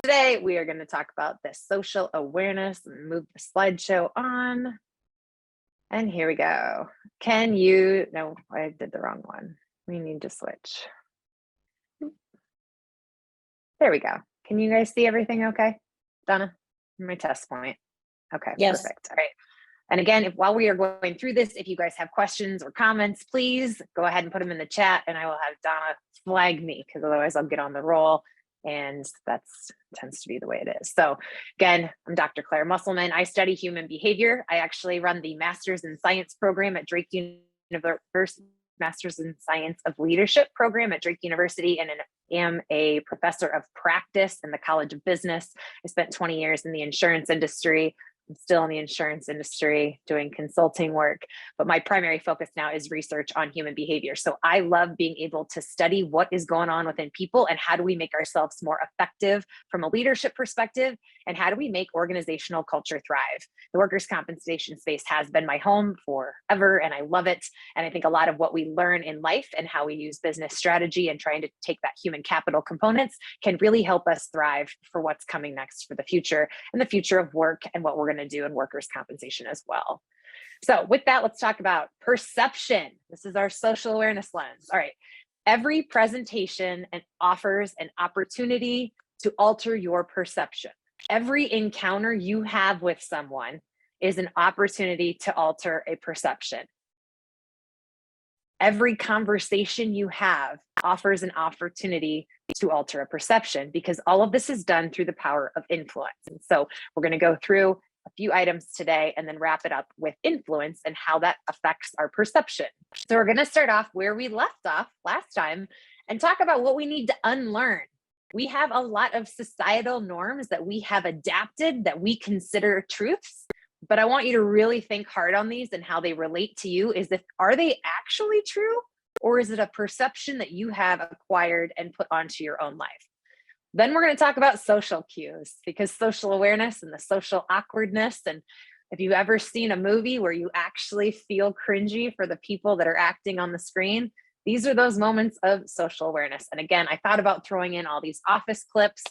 today we are going to talk about this social awareness and move the slideshow on. And here we go. No, I did the wrong one. We need to switch. There we go. Can you guys see everything okay? Donna, my test point. Okay, yes. Perfect. All right. And again, while we are going through this, if you guys have questions or comments, please go ahead and put them in the chat and I will have Donna flag me because otherwise I'll get on the roll. And that tends to be the way it is. So again, I'm Dr. Claire Musselman. I study human behavior. I actually run the Masters in Science program at Drake University, Masters in Science of Leadership program at Drake University, and am a professor of practice in the College of Business. I spent 20 years in the insurance industry. I'm still in the insurance industry doing consulting work, but my primary focus now is research on human behavior. So I love being able to study what is going on within people and how do we make ourselves more effective from a leadership perspective, and how do we make organizational culture thrive. The workers' compensation space has been my home forever, and I love it. And I think a lot of what we learn in life and how we use business strategy and trying to take that human capital components can really help us thrive for what's coming next for the future and the future of work and what we're going to do in workers' compensation as well. So with that, let's talk about perception. This is our social awareness lens. All right. Every presentation offers an opportunity to alter your perception. Every encounter you have with someone is an opportunity to alter a perception. Every conversation you have offers an opportunity to alter a perception, because all of this is done through the power of influence. And so we're going to go through a few items today and then wrap it up with influence and how that affects our perception. So we're going to start off where we left off last time and talk about what we need to unlearn. We have a lot of societal norms that we have adapted that we consider truths, but I want you to really think hard on these and how they relate to you. Are they actually true, or is it a perception that you have acquired and put onto your own life? Then we're going to talk about social cues, because social awareness and the social awkwardness, and if you've ever seen a movie where you actually feel cringy for the people that are acting on the screen, these are those moments of social awareness. And again, I thought about throwing in all these office clips.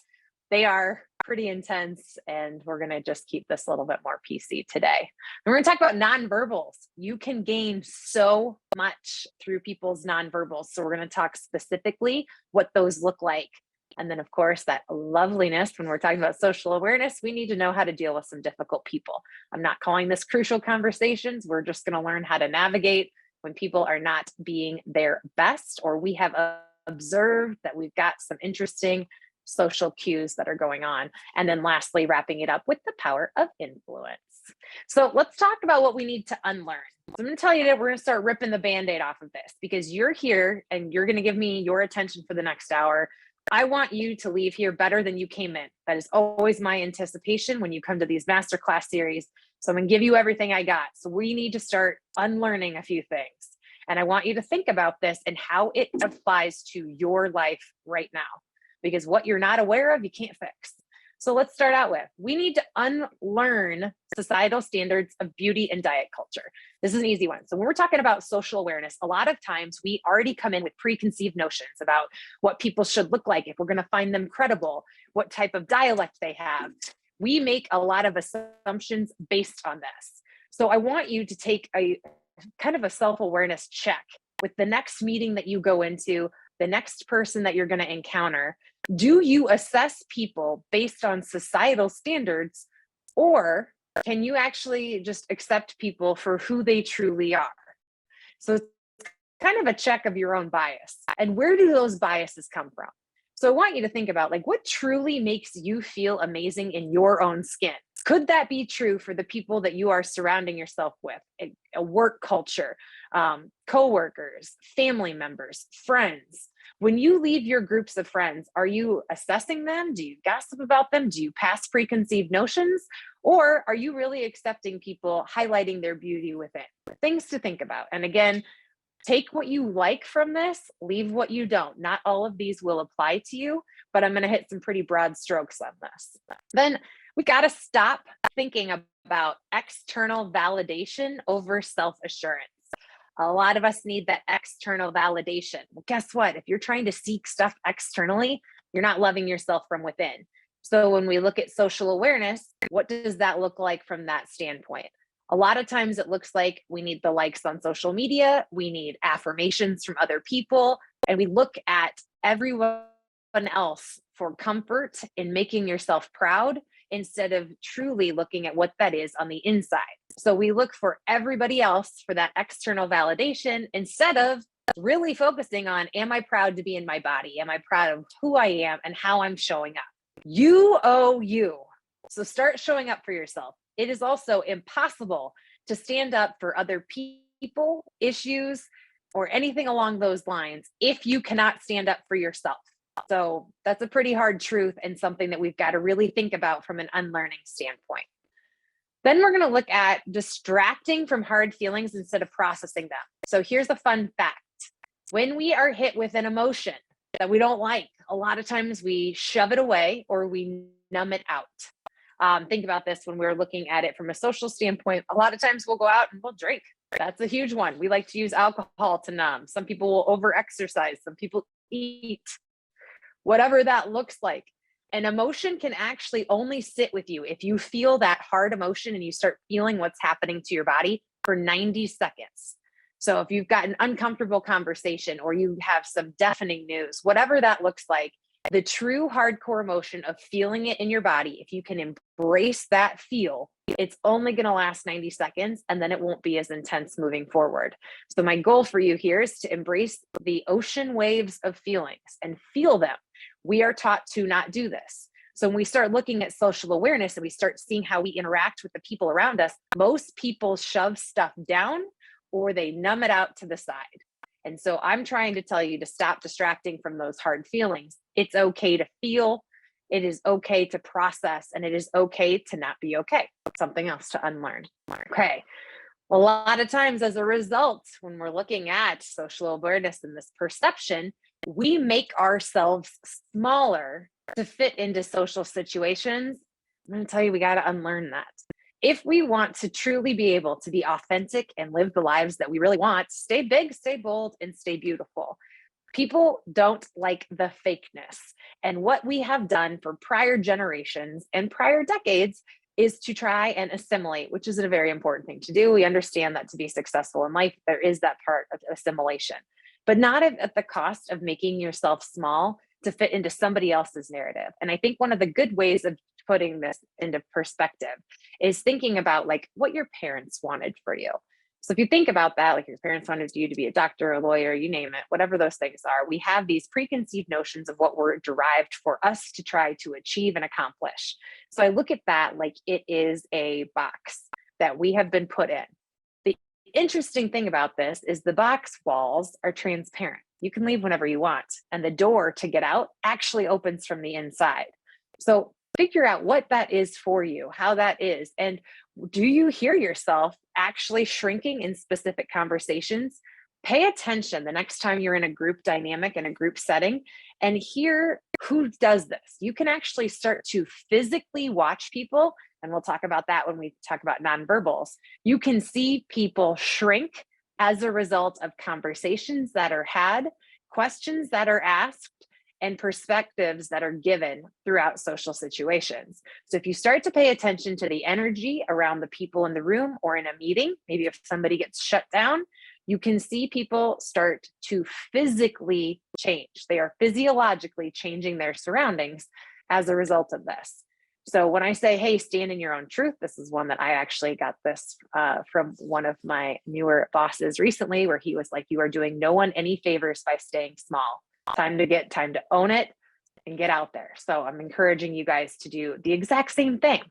They are pretty intense, and we're going to just keep this a little bit more PC today. And we're going to talk about nonverbals. You can gain so much through people's nonverbals. So we're going to talk specifically what those look like. And then, of course, that loveliness, when we're talking about social awareness, we need to know how to deal with some difficult people. I'm not calling this crucial conversations. We're just going to learn how to navigate when people are not being their best, or we have observed that we've got some interesting social cues that are going on. And then lastly, wrapping it up with the power of influence. So let's talk about what we need to unlearn. So I'm going to tell you that we're going to start ripping the Band-Aid off of this, because you're here and you're going to give me your attention for the next hour. I want you to leave here better than you came in. That is always my anticipation when you come to these masterclass series. So I'm going to give you everything I got. So we need to start unlearning a few things. And I want you to think about this and how it applies to your life right now, because what you're not aware of, you can't fix. So let's start out with, we need to unlearn societal standards of beauty and diet culture. This is an easy one. So when we're talking about social awareness, a lot of times we already come in with preconceived notions about what people should look like, if we're going to find them credible, what type of dialect they have. We make a lot of assumptions based on this. So I want you to take a kind of a self-awareness check with the next meeting that you go into, the next person that you're going to encounter. Do you assess people based on societal standards, or can you actually just accept people for who they truly are? So it's kind of a check of your own bias. And where do those biases come from? So I want you to think about, like, what truly makes you feel amazing in your own skin? Could that be true for the people that you are surrounding yourself with? A work culture, coworkers, family members, friends. When you leave your groups of friends, are you assessing them? Do you gossip about them? Do you pass preconceived notions? Or are you really accepting people highlighting their beauty within? Things to think about. And again, take what you like from this, leave what you don't. Not all of these will apply to you, but I'm going to hit some pretty broad strokes on this. Then we got to stop thinking about external validation over self-assurance. A lot of us need that external validation. Well, guess what? If you're trying to seek stuff externally, you're not loving yourself from within. So when we look at social awareness, what does that look like from that standpoint? A lot of times it looks like we need the likes on social media, we need affirmations from other people, and we look at everyone else for comfort in making yourself proud instead of truly looking at what that is on the inside. So we look for everybody else for that external validation instead of really focusing on, am I proud to be in my body? Am I proud of who I am and how I'm showing up? You owe you. So start showing up for yourself. It is also impossible to stand up for other people, issues, or anything along those lines if you cannot stand up for yourself. So that's a pretty hard truth and something that we've got to really think about from an unlearning standpoint. Then we're going to look at distracting from hard feelings instead of processing them. So here's a fun fact. When we are hit with an emotion that we don't like, a lot of times we shove it away or we numb it out. Think about this when we're looking at it from a social standpoint. A lot of times we'll go out and we'll drink. That's a huge one. We like to use alcohol to numb. Some people will over-exercise. Some people eat. Whatever that looks like. An emotion can actually only sit with you if you feel that hard emotion and you start feeling what's happening to your body for 90 seconds. So if you've got an uncomfortable conversation or you have some deafening news, whatever that looks like, the true hardcore emotion of feeling it in your body, if you can embrace that feel, it's only going to last 90 seconds and then it won't be as intense moving forward. So my goal for you here is to embrace the ocean waves of feelings and feel them. We are taught to not do this. So when we start looking at social awareness and we start seeing how we interact with the people around us, most people shove stuff down or they numb it out to the side. And so I'm trying to tell you to stop distracting from those hard feelings. It's okay to feel, it is okay to process, and it is okay to not be okay. Something else to unlearn. Okay. A lot of times as a result, when we're looking at social awareness and this perception, we make ourselves smaller to fit into social situations. I'm going to tell you, we got to unlearn that. If we want to truly be able to be authentic and live the lives that we really want, stay big, stay bold, and stay beautiful. People don't like the fakeness. And what we have done for prior generations and prior decades is to try and assimilate, which is a very important thing to do. We understand that to be successful in life, there is that part of assimilation, but not at the cost of making yourself small to fit into somebody else's narrative. And I think one of the good ways of putting this into perspective is thinking about like what your parents wanted for you. So if you think about that, like your parents wanted you to be a doctor, a lawyer, you name it, whatever those things are, we have these preconceived notions of what were derived for us to try to achieve and accomplish. So I look at that like it is a box that we have been put in. The interesting thing about this is the box walls are transparent. You can leave whenever you want, and the door to get out actually opens from the inside. So figure out what that is for you, how that is, and do you hear yourself actually shrinking in specific conversations? Pay attention the next time you're in a group dynamic, in a group setting, and hear who does this. You can actually start to physically watch people, and we'll talk about that when we talk about nonverbals. You can see people shrink as a result of conversations that are had, questions that are asked, and perspectives that are given throughout social situations. So if you start to pay attention to the energy around the people in the room or in a meeting, maybe if somebody gets shut down, you can see people start to physically change. They are physiologically changing their surroundings as a result of this. So when I say, hey, stand in your own truth, this is one that I actually got this from one of my newer bosses recently, where he was like, you are doing no one any favors by staying small. Time to own it and get out there. So I'm encouraging you guys to do the exact same thing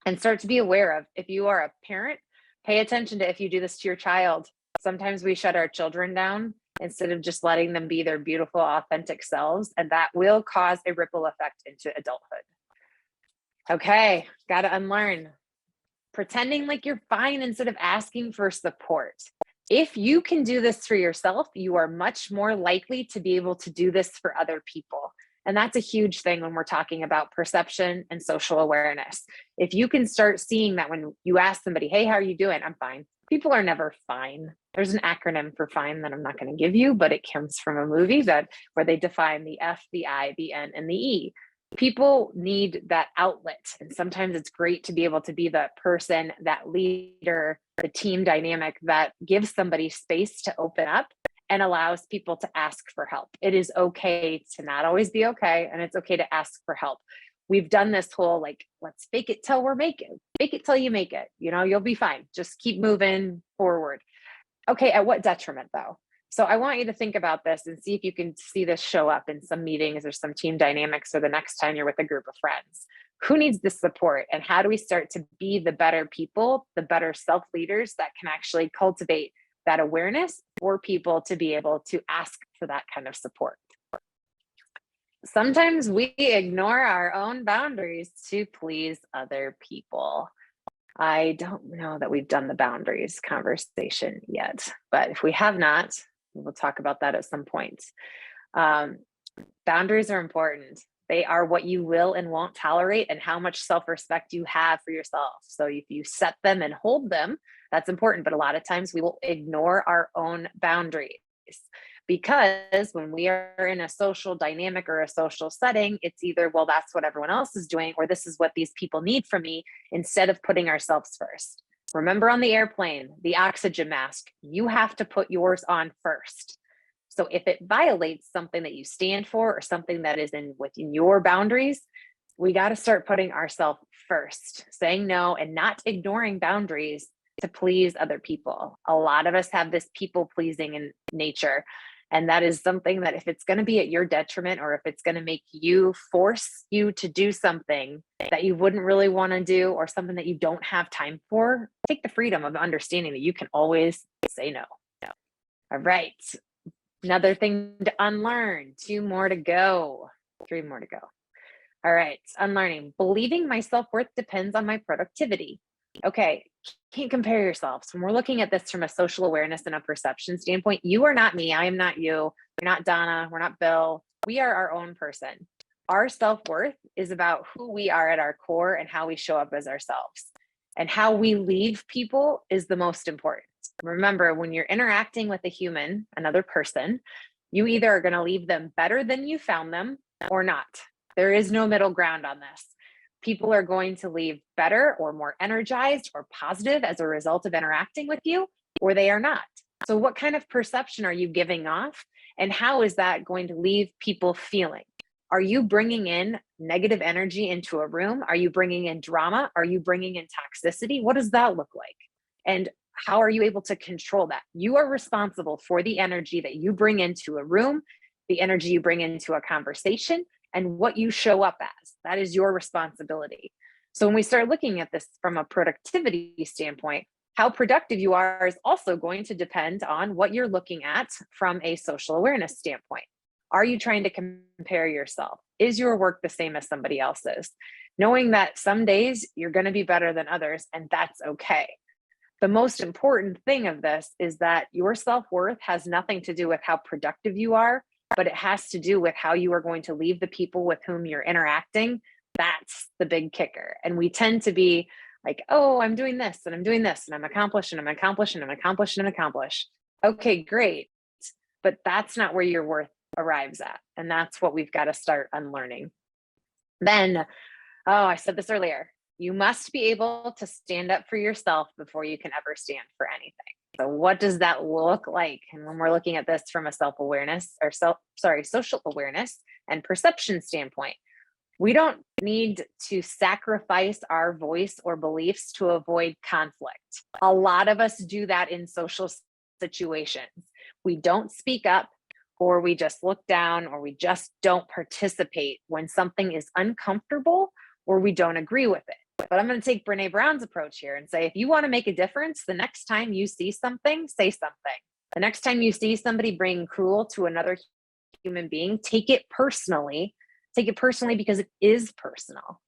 and start to be aware of, if you are a parent, pay attention to if you do this to your child. Sometimes we shut our children down instead of just letting them be their beautiful, authentic selves, and that will cause a ripple effect into adulthood. Okay, got to unlearn. Pretending like you're fine instead of asking for support. If you can do this for yourself, you are much more likely to be able to do this for other people. And that's a huge thing when we're talking about perception and social awareness. If you can start seeing that when you ask somebody, hey, how are you doing? I'm fine. People are never fine. There's an acronym for fine that I'm not going to give you, but it comes from a movie where they define the F, the I, the N, and the E. People need that outlet. And sometimes it's great to be able to be the person, that leader, the team dynamic that gives somebody space to open up and allows people to ask for help. It is okay to not always be okay, and it's okay to ask for help. We've done this whole like, let's fake it till we're making, fake it till you make it. You'll be fine. Just keep moving forward. Okay, at what detriment though? So I want you to think about this and see if you can see this show up in some meetings or some team dynamics or the next time you're with a group of friends. Who needs this support? And how do we start to be the better people, the better self leaders that can actually cultivate that awareness for people to be able to ask for that kind of support? Sometimes we ignore our own boundaries to please other people. I don't know that we've done the boundaries conversation yet, but if we have not, we'll talk about that at some point. Boundaries are important. They are what you will and won't tolerate and how much self-respect you have for yourself. So if you set them and hold them, that's important. But a lot of times we will ignore our own boundaries, because when we are in a social dynamic or a social setting, it's either, well, that's what everyone else is doing, or this is what these people need from me, instead of putting ourselves first. Remember, on the airplane, the oxygen mask, you have to put yours on first. So if it violates something that you stand for or something that is within your boundaries, we got to start putting ourselves first, saying no and not ignoring boundaries to please other people. A lot of us have this people pleasing in nature. And that is something that if it's going to be at your detriment, or if it's going to make you force you to do something that you wouldn't really want to do, or something that you don't have time for, take the freedom of understanding that you can always say no. All right. Another thing to unlearn. 2 more to go. 3 more to go. All right. Unlearning. Believing my self-worth depends on my productivity. Okay. Can't compare yourselves. When we're looking at this from a social awareness and a perception standpoint, you are not me. I am not you. You're not Donna. We're not Bill. We are our own person. Our self-worth is about who we are at our core and how we show up as ourselves. And how we leave people is the most important. Remember, when you're interacting with a human, another person, you either are going to leave them better than you found them or not. There is no middle ground on this. People are going to leave better or more energized or positive as a result of interacting with you, or they are not. So what kind of perception are you giving off? And how is that going to leave people feeling? Are you bringing in negative energy into a room? Are you bringing in drama? Are you bringing in toxicity? What does that look like? And how are you able to control that? You are responsible for the energy that you bring into a room, the energy you bring into a conversation, and what you show up as. That is your responsibility. So when we start looking at this from a productivity standpoint, how productive you are is also going to depend on what you're looking at from a social awareness standpoint. Are you trying to compare yourself? Is your work the same as somebody else's? Knowing that some days you're going to be better than others, and that's okay. The most important thing of this is that your self-worth has nothing to do with how productive you are, but it has to do with how you are going to leave the people with whom you're interacting. That's the big kicker. And we tend to be like, oh, I'm doing this and I'm doing this and I'm accomplishing, I'm accomplishing, I'm accomplishing, and accomplish. Okay, great. But that's not where your worth arrives at. And that's what we've got to start unlearning. Then, I said this earlier, you must be able to stand up for yourself before you can ever stand for anything. So what does that look like? And when we're looking at this from a self-awareness or social awareness and perception standpoint, we don't need to sacrifice our voice or beliefs to avoid conflict. A lot of us do that in social situations. We don't speak up, or we just look down, or we just don't participate when something is uncomfortable or we don't agree with it. But I'm going to take Brene Brown's approach here and say, if you want to make a difference, the next time you see something, say something. The next time you see somebody bring cruel to another human being, take it personally. Take it personally because it is personal.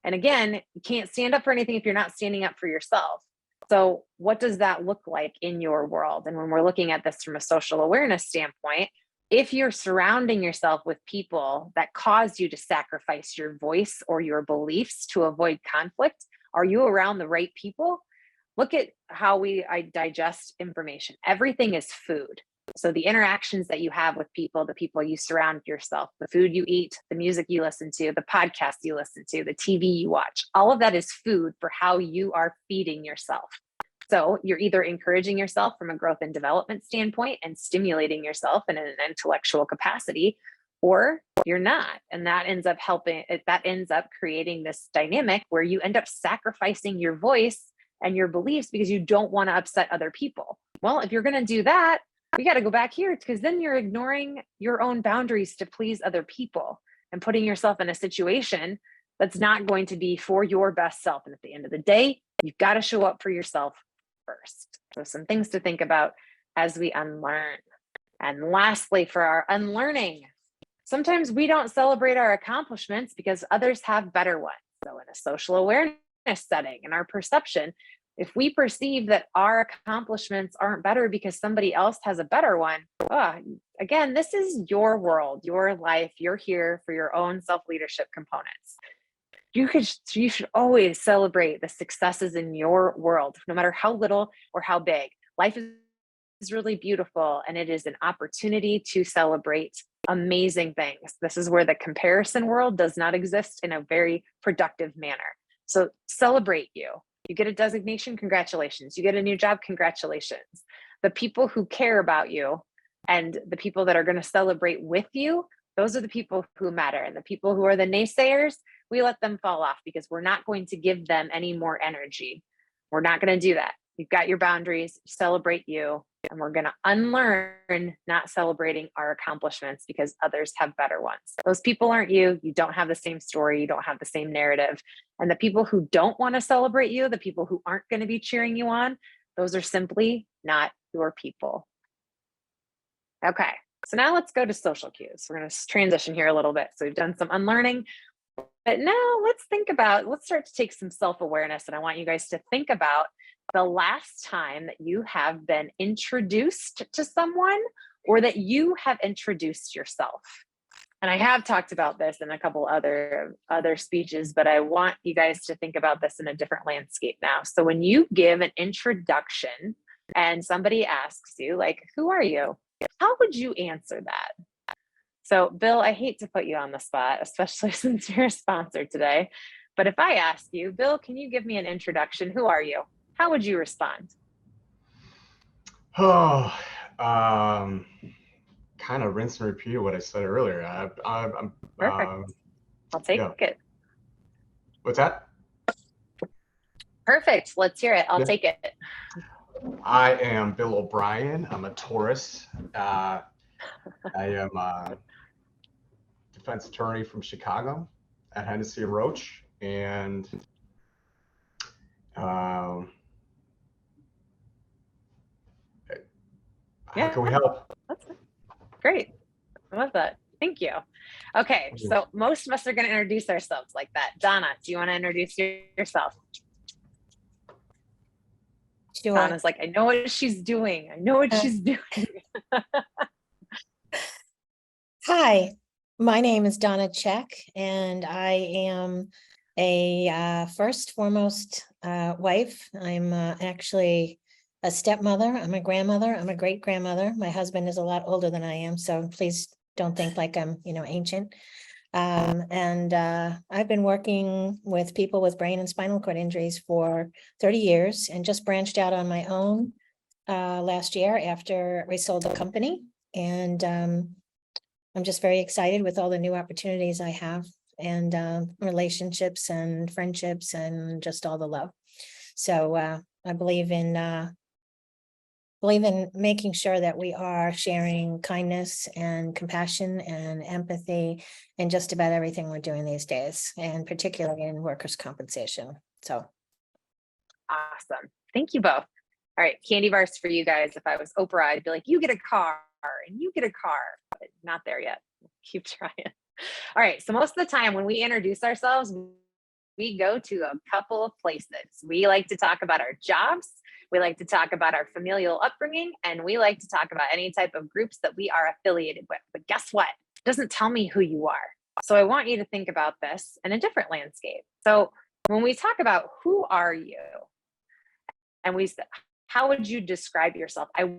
And again, you can't stand up for anything if you're not standing up for yourself. So what does that look like in your world? And when we're looking at this from a social awareness standpoint, if you're surrounding yourself with people that cause you to sacrifice your voice or your beliefs to avoid conflict, are you around the right people? Look at how I digest information. Everything is food. So the interactions that you have with people, the people you surround yourself, the food you eat, the music you listen to, the podcasts you listen to, the TV you watch, all of that is food for how you are feeding yourself. So you're either encouraging yourself from a growth and development standpoint and stimulating yourself in an intellectual capacity, or you're not. And that ends up creating this dynamic where you end up sacrificing your voice and your beliefs because you don't want to upset other people. Well, if you're going to do that, we got to go back here, because then you're ignoring your own boundaries to please other people and putting yourself in a situation that's not going to be for your best self. And at the end of the day, you've got to show up for yourself first. So some things to think about as we unlearn. And lastly, for our unlearning, sometimes we don't celebrate our accomplishments because others have better ones. So in a social awareness setting, in our perception, if we perceive that our accomplishments aren't better because somebody else has a better one, again, this is your world, your life. You're here for your own self-leadership components. You should always celebrate the successes in your world, no matter how little or how big. Life is really beautiful, and it is an opportunity to celebrate amazing things. This is where the comparison world does not exist in a very productive manner. So celebrate you. You get a designation, congratulations. You get a new job, congratulations. The people who care about you and the people that are going to celebrate with you, those are the people who matter. And the people who are the naysayers, we let them fall off because we're not going to give them any more energy. We're not going to do that. You've got your boundaries, celebrate you, and we're going to unlearn not celebrating our accomplishments because others have better ones. Those people aren't you. You don't have the same story. You don't have the same narrative. And the people who don't want to celebrate you, the people who aren't going to be cheering you on, those are simply not your people. Okay, so now let's go to social cues. We're going to transition here a little bit. So we've done some unlearning, but now let's start to take some self-awareness. And I want you guys to think about the last time that you have been introduced to someone or that you have introduced yourself. And I have talked about this in a couple other speeches, but I want you guys to think about this in a different landscape now. So when you give an introduction and somebody asks you, like, who are you? How would you answer that? So Bill, I hate to put you on the spot, especially since you're a sponsor today. But if I ask you, Bill, can you give me an introduction? Who are you? How would you respond? Oh, kind of rinse and repeat what I said earlier. I'm Perfect. I'll take it. What's that? Perfect. Let's hear it. I'll take it. I am Bill O'Brien. I'm a Taurus. I am a defense attorney from Chicago at Hennessy and Roach. And how can we help? That's great. I love that. Thank you. Okay, so most of us are going to introduce ourselves like that. Donna, do you want to introduce yourself? Sure. Donna's like, I know what she's doing. I know what she's doing. Hi, my name is Donna Check, and I am a first foremost wife. I'm actually a stepmother. I'm a grandmother. I'm a great grandmother. My husband is a lot older than I am, so please don't think like I'm, ancient. And I've been working with people with brain and spinal cord injuries for 30 years and just branched out on my own last year after we sold the company. And I'm just very excited with all the new opportunities I have and relationships and friendships and just all the love. So I believe in making sure that we are sharing kindness and compassion and empathy in just about everything we're doing these days, and particularly in workers' compensation. So awesome. Thank you both. All right, candy bars for you guys. If I was Oprah, I'd be like, you get a car and you get a car, but not there yet. Keep trying. All right, so most of the time when we introduce ourselves, we go to a couple of places. We like to talk about our jobs. We like to talk about our familial upbringing, and we like to talk about any type of groups that we are affiliated with. But guess what? It doesn't tell me who you are. So I want you to think about this in a different landscape. So when we talk about who are you, and how would you describe yourself? I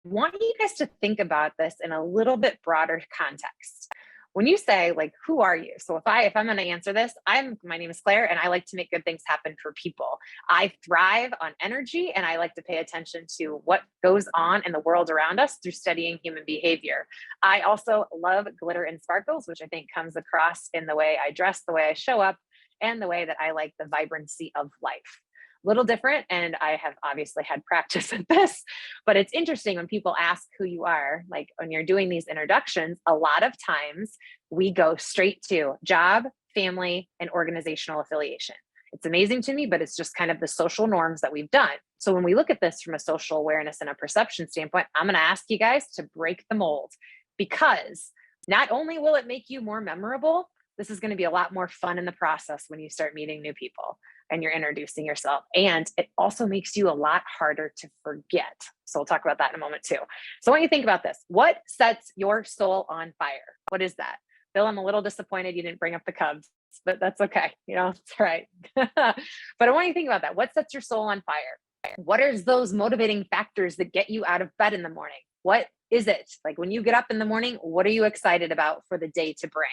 want you guys to think about this in a little bit broader context. When you say like, who are you? So if I'm going to answer this, my name is Claire and I like to make good things happen for people. I thrive on energy and I like to pay attention to what goes on in the world around us through studying human behavior. I also love glitter and sparkles, which I think comes across in the way I dress, the way I show up, and the way that I like the vibrancy of life. Little different, and I have obviously had practice at this, but it's interesting when people ask who you are, like when you're doing these introductions, a lot of times we go straight to job, family, and organizational affiliation. It's amazing to me, but it's just kind of the social norms that we've done. So when we look at this from a social awareness and a perception standpoint, I'm going to ask you guys to break the mold, because not only will it make you more memorable, this is going to be a lot more fun in the process when you start meeting new people and you're introducing yourself. And it also makes you a lot harder to forget. So we'll talk about that in a moment too. So when you think about this, what sets your soul on fire? What is that? Bill, I'm a little disappointed you didn't bring up the Cubs, but that's okay. It's all right. But I want you to think about that. What sets your soul on fire? What are those motivating factors that get you out of bed in the morning? What is it? Like when you get up in the morning, what are you excited about for the day to bring?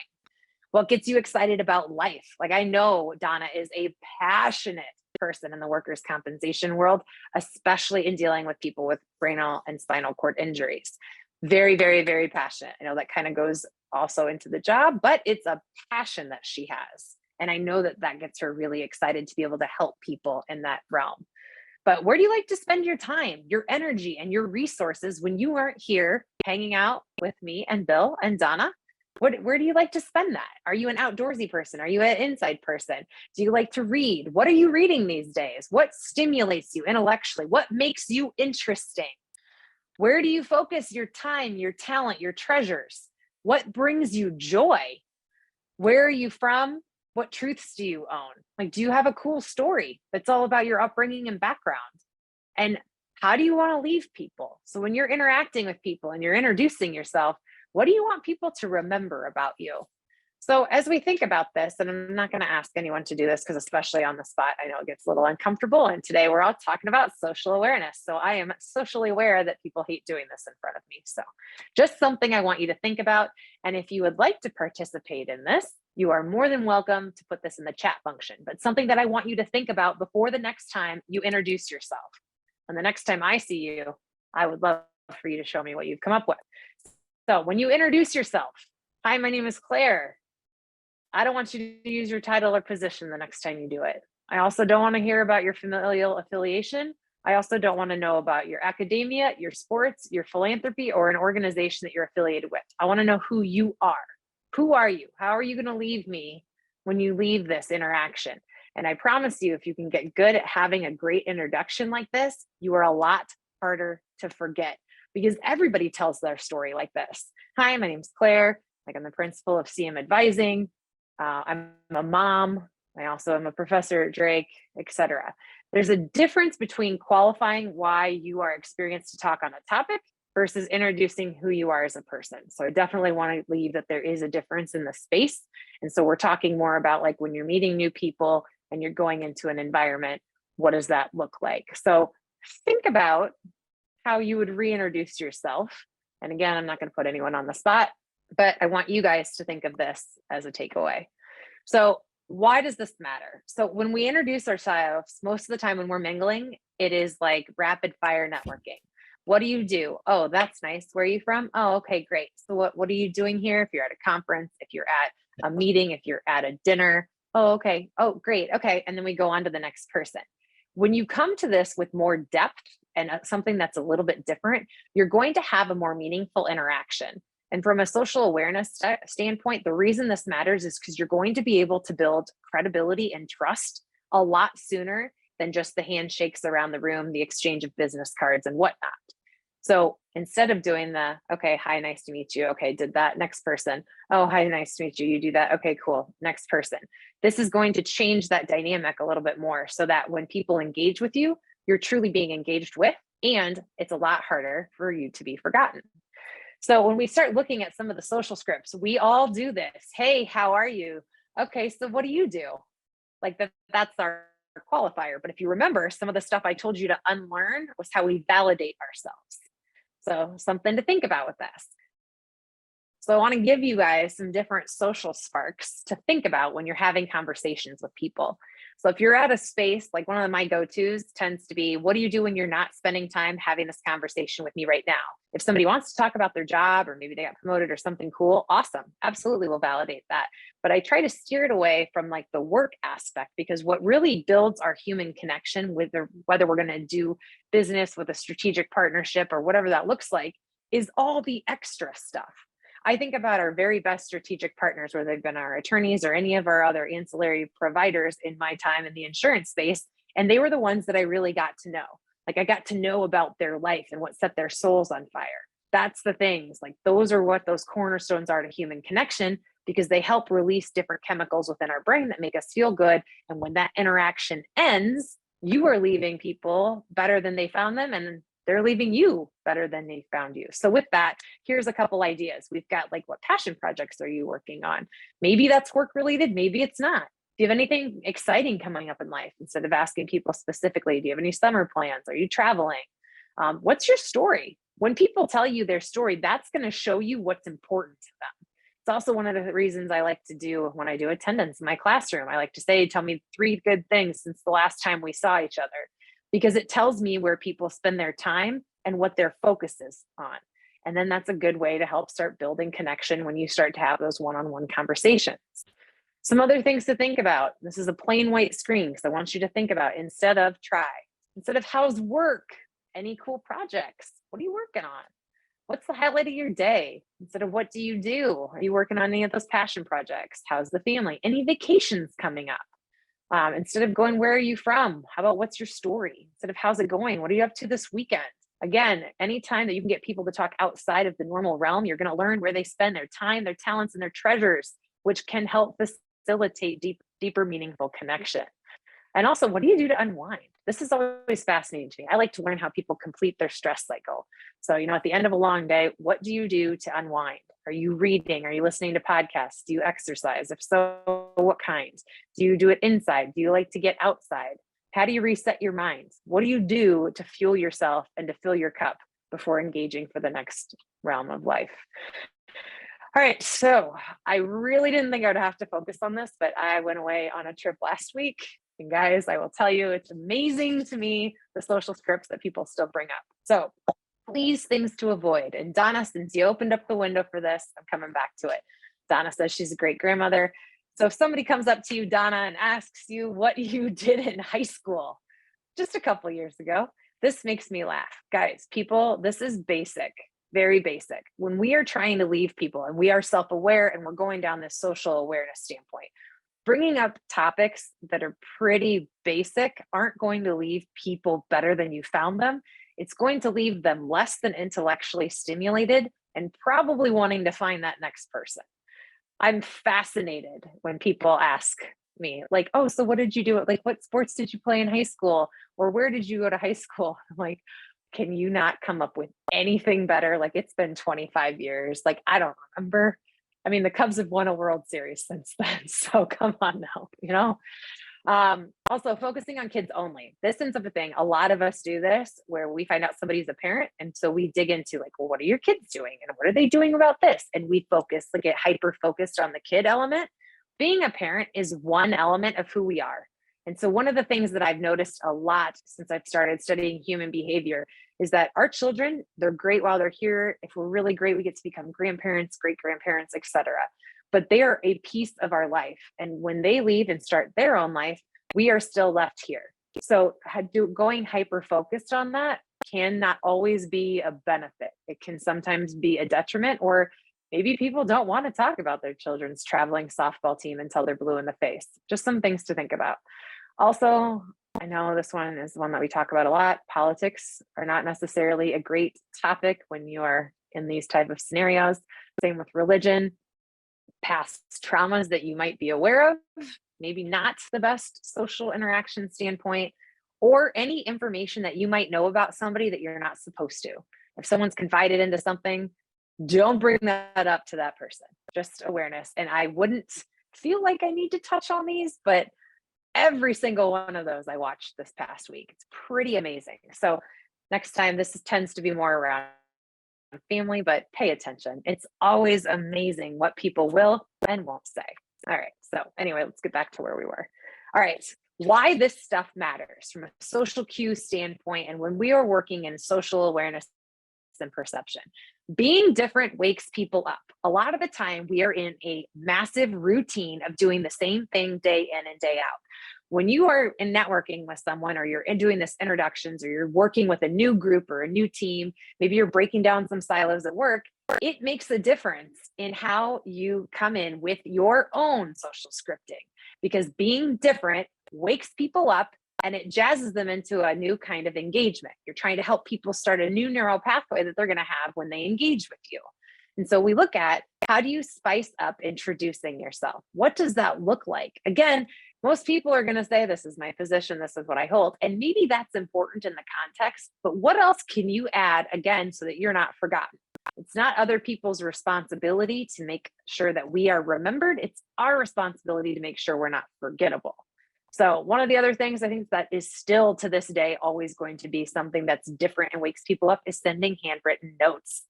What gets you excited about life? Like I know Donna is a passionate person in the workers' compensation world, especially in dealing with people with brain and spinal cord injuries. Very, very, very passionate. I know that kind of goes also into the job, but it's a passion that she has. And I know that that gets her really excited to be able to help people in that realm. But where do you like to spend your time, your energy, and your resources when you aren't here hanging out with me and Bill and Donna? Where do you like to spend that? Are you an outdoorsy person? Are you an inside person? Do you like to read? What are you reading these days? What stimulates you intellectually? What makes you interesting? Where do you focus your time, your talent, your treasures? What brings you joy? Where are you from? What truths do you own? Like, do you have a cool story that's all about your upbringing and background? And how do you want to leave people? So when you're interacting with people and you're introducing yourself, what do you want people to remember about you? So as we think about this, and I'm not going to ask anyone to do this because especially on the spot, I know it gets a little uncomfortable. And today we're all talking about social awareness. So I am socially aware that people hate doing this in front of me. So just something I want you to think about. And if you would like to participate in this, you are more than welcome to put this in the chat function, but something that I want you to think about before the next time you introduce yourself. And the next time I see you, I would love for you to show me what you've come up with. So when you introduce yourself, hi, my name is Claire. I don't want you to use your title or position the next time you do it. I also don't want to hear about your familial affiliation. I also don't want to know about your academia, your sports, your philanthropy, or an organization that you're affiliated with. I want to know who you are. Who are you? How are you going to leave me when you leave this interaction? And I promise you, if you can get good at having a great introduction like this, you are a lot harder to forget, because everybody tells their story like this. Hi, my name's Claire. Like I'm the principal of CM Advising. I'm a mom. I also am a professor at Drake, etc. There's a difference between qualifying why you are experienced to talk on a topic versus introducing who you are as a person. So I definitely want to leave that there is a difference in the space. And so we're talking more about like when you're meeting new people and you're going into an environment, what does that look like? So think about how you would reintroduce yourself. And again, I'm not going to put anyone on the spot, but I want you guys to think of this as a takeaway. So why does this matter? So when we introduce ourselves, most of the time when we're mingling, it is like rapid fire networking. What do you do? Oh, that's nice. Where are you from? Oh, okay, great. So what are you doing here? If you're at a conference, if you're at a meeting, if you're at a dinner. Oh, okay. Oh, great. Okay. And then we go on to the next person. When you come to this with more depth and something that's a little bit different, you're going to have a more meaningful interaction. And from a social awareness standpoint, the reason this matters is because you're going to be able to build credibility and trust a lot sooner than just the handshakes around the room, the exchange of business cards and whatnot. So instead of doing okay, hi, nice to meet you. Okay, did that. Next person. Oh, hi, nice to meet you. You do that. Okay, cool. Next person. This is going to change that dynamic a little bit more so that when people engage with you, you're truly being engaged with, and it's a lot harder for you to be forgotten. So when we start looking at some of the social scripts, we all do this. Hey, how are you? Okay, so what do you do? Like that's our qualifier. But if you remember, some of the stuff I told you to unlearn was how we validate ourselves. So something to think about with this. So I want to give you guys some different social sparks to think about when you're having conversations with people. So if you're at a space, like one of my go-tos tends to be, what do you do when you're not spending time having this conversation with me right now? If somebody wants to talk about their job, or maybe they got promoted or something cool, awesome. Absolutely, we'll validate that. But I try to steer it away from like the work aspect, because what really builds our human connection with whether we're going to do business with a strategic partnership or whatever that looks like, is all the extra stuff. I think about our very best strategic partners, whether they've been our attorneys or any of our other ancillary providers in my time in the insurance space. And they were the ones that I really got to know. Like I got to know about their life and what set their souls on fire. That's the things, like those are what those cornerstones are to human connection, because they help release different chemicals within our brain that make us feel good. And when that interaction ends, you are leaving people better than they found them, and they're leaving you better than they found you. So with that, here's a couple ideas. We've got like, what passion projects are you working on? Maybe that's work related, maybe it's not. Do you have anything exciting coming up in life? Instead of asking people specifically, do you have any summer plans? Are you traveling? What's your story? When people tell you their story, that's going to show you what's important to them. It's also one of the reasons I like to do when I do attendance in my classroom. I like to say, tell me 3 good things since the last time we saw each other, because it tells me where people spend their time and what their focus is on. And then that's a good way to help start building connection when you start to have those one-on-one conversations. Some other things to think about. This is a plain white screen, because I want you to think about, instead of how's work, any cool projects? What are you working on? What's the highlight of your day? Instead of what do you do? Are you working on any of those passion projects? How's the family? Any vacations coming up? Instead of going, where are you from? How about what's your story? Instead of how's it going? What are you up to this weekend? Again, anytime that you can get people to talk outside of the normal realm, you're going to learn where they spend their time, their talents, and their treasures, which can help facilitate deeper, meaningful connection. And also, what do you do to unwind? This is always fascinating to me. I like to learn how people complete their stress cycle. So, at the end of a long day, what do you do to unwind? Are you reading? Are you listening to podcasts? Do you exercise? If so, what kind? Do you do it inside? Do you like to get outside? How do you reset your mind? What do you do to fuel yourself and to fill your cup before engaging for the next realm of life? All right, so I really didn't think I would have to focus on this, but I went away on a trip last week. And guys, I will tell you, it's amazing to me, the social scripts that people still bring up. So please, things to avoid. And Donna, since you opened up the window for this, I'm coming back to it. Donna says she's a great grandmother. So if somebody comes up to you, Donna, and asks you what you did in high school just a couple years ago, this makes me laugh. Guys, people, this is basic, very basic. When we are trying to leave people and we are self-aware and we're going down this social awareness standpoint, bringing up topics that are pretty basic aren't going to leave people better than you found them. It's going to leave them less than intellectually stimulated and probably wanting to find that next person. I'm fascinated when people ask me, like, oh, so what did you do? Like, what sports did you play in high school? Or where did you go to high school? I'm like, can you not come up with anything better? Like, it's been 25 years. Like, I don't remember. I mean, the Cubs have won a World Series since then. So come on now, Also, focusing on kids only. This ends up a thing. A lot of us do this where we find out somebody's a parent. And so we dig into like, well, what are your kids doing? And what are they doing about this? And we focus, like, get hyper focused on the kid element. Being a parent is one element of who we are. And so one of the things that I've noticed a lot since I've started studying human behavior is that our children, they're great while they're here. If we're really great, we get to become grandparents, great grandparents, etc. But they are a piece of our life. And when they leave and start their own life, we are still left here. So going hyper focused on that can not always be a benefit. It can sometimes be a detriment, or maybe people don't want to talk about their children's traveling softball team until they're blue in the face. Just some things to think about. Also, I know this one is one that we talk about a lot. Politics are not necessarily a great topic when you are in these type of scenarios. Same with religion. Past traumas that you might be aware of, maybe not the best social interaction standpoint, or any information that you might know about somebody that you're not supposed to. If someone's confided into something, don't bring that up to that person. Just awareness. And I wouldn't feel like I need to touch on these, but every single one of those I watched this past week. It's pretty amazing. So next time, this tends to be more around family, but pay attention. It's always amazing what people will and won't say. All right. So anyway, let's get back to where we were. All right. Why this stuff matters from a social cue standpoint. And when we are working in social awareness and perception, being different wakes people up. A lot of the time we are in a massive routine of doing the same thing day in and day out. When you are in networking with someone, or you're in doing this introductions, or you're working with a new group or a new team, maybe you're breaking down some silos at work, it makes a difference in how you come in with your own social scripting, because being different wakes people up and it jazzes them into a new kind of engagement. You're trying to help people start a new neural pathway that they're going to have when they engage with you. And so we look at, how do you spice up introducing yourself? What does that look like? Again, most people are going to say, this is my position, this is what I hold. And maybe that's important in the context, but what else can you add, again, so that you're not forgotten? It's not other people's responsibility to make sure that we are remembered. It's our responsibility to make sure we're not forgettable. So one of the other things I think that is still to this day always going to be something that's different and wakes people up is sending handwritten notes.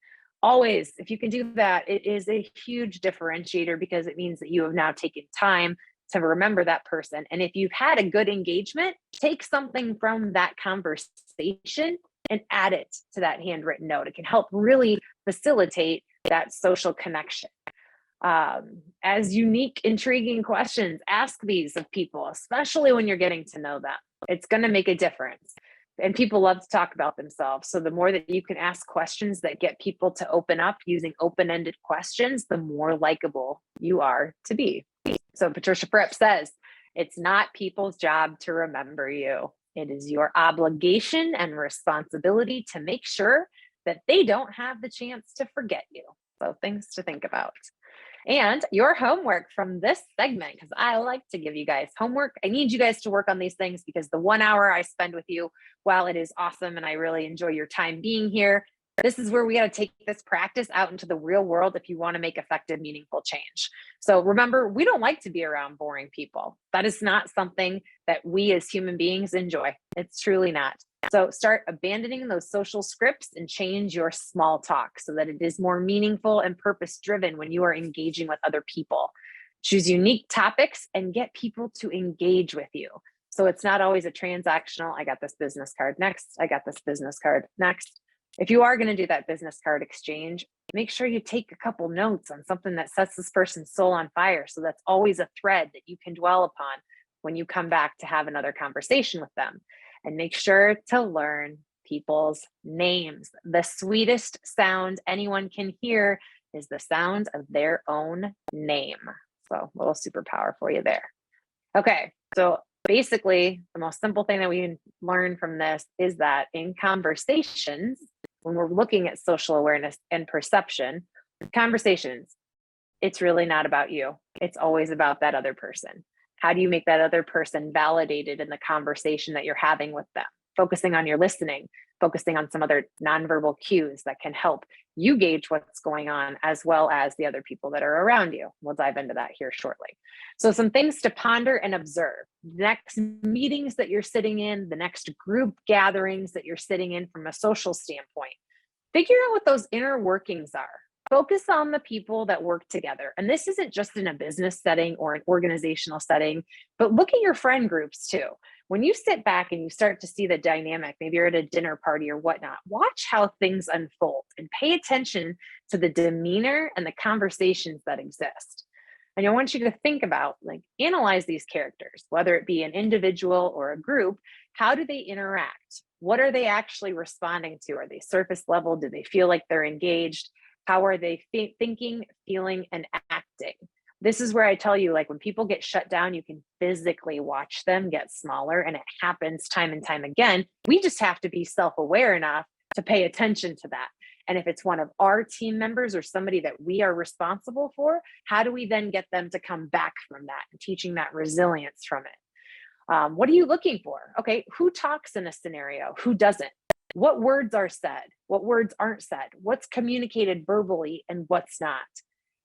Always, if you can do that, it is a huge differentiator, because it means that you have now taken time to remember that person. And if you've had a good engagement, take something from that conversation and add it to that handwritten note. It can help really facilitate that social connection. As unique, intriguing questions, ask these of people, especially when you're getting to know them. It's going to make a difference. And people love to talk about themselves. So the more that you can ask questions that get people to open up using open-ended questions, the more likable you are to be. So Patricia Fripp says, it's not people's job to remember you. It is your obligation and responsibility to make sure that they don't have the chance to forget you. So things to think about. And your homework from this segment, because I like to give you guys homework. I need you guys to work on these things, because the 1 hour I spend with you, while it is awesome and I really enjoy your time being here, this is where we got to take this practice out into the real world if you want to make effective, meaningful change. So remember, we don't like to be around boring people. That is not something that we as human beings enjoy. It's truly not. So start abandoning those social scripts and change your small talk so that it is more meaningful and purpose driven when you are engaging with other people. Choose unique topics and get people to engage with you. So it's not always a transactional, I got this business card next, I got this business card next. If you are going to do that business card exchange, make sure you take a couple notes on something that sets this person's soul on fire. So that's always a thread that you can dwell upon when you come back to have another conversation with them. And make sure to learn people's names. The sweetest sound anyone can hear is the sound of their own name. So a little superpower for you there. Okay, so basically the most simple thing that we can learn from this is that in conversations, when we're looking at social awareness and perception, conversations, it's really not about you. It's always about that other person. How do you make that other person validated in the conversation that you're having with them? Focusing on your listening, focusing on some other nonverbal cues that can help you gauge what's going on, as well as the other people that are around you. We'll dive into that here shortly. So some things to ponder and observe. Next meetings that you're sitting in, the next group gatherings that you're sitting in from a social standpoint, figure out what those inner workings are. Focus on the people that work together. And this isn't just in a business setting or an organizational setting, but look at your friend groups too. When you sit back and you start to see the dynamic, maybe you're at a dinner party or whatnot, watch how things unfold and pay attention to the demeanor and the conversations that exist. And I want you to think about, like, analyze these characters, whether it be an individual or a group. How do they interact? What are they actually responding to? Are they surface level? Do they feel like they're engaged? How are they thinking, feeling, and acting? This is where I tell you, like, when people get shut down, you can physically watch them get smaller, and it happens time and time again. We just have to be self-aware enough to pay attention to that. And if it's one of our team members or somebody that we are responsible for, how do we then get them to come back from that and teaching that resilience from it? What are you looking for? Okay, who talks in a scenario? Who doesn't? What words are said? What words aren't said? What's communicated verbally and what's not?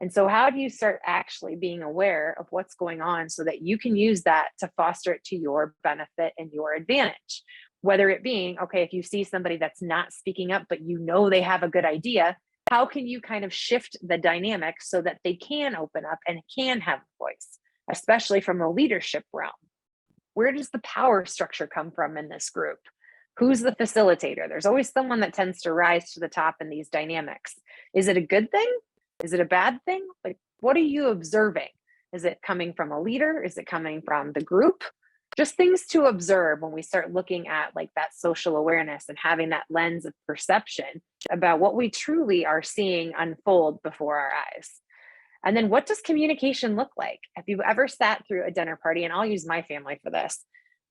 And so how do you start actually being aware of what's going on so that you can use that to foster it to your benefit and your advantage? Whether it being, okay, if you see somebody that's not speaking up, but you know they have a good idea, how can you kind of shift the dynamic so that they can open up and can have a voice, especially from the leadership realm? Where does the power structure come from in this group? Who's the facilitator? There's always someone that tends to rise to the top in these dynamics. Is it a good thing? Is it a bad thing? Like, what are you observing? Is it coming from a leader? Is it coming from the group? Just things to observe when we start looking at like that social awareness and having that lens of perception about what we truly are seeing unfold before our eyes. And then what does communication look like? If you've ever sat through a dinner party, and I'll use my family for this,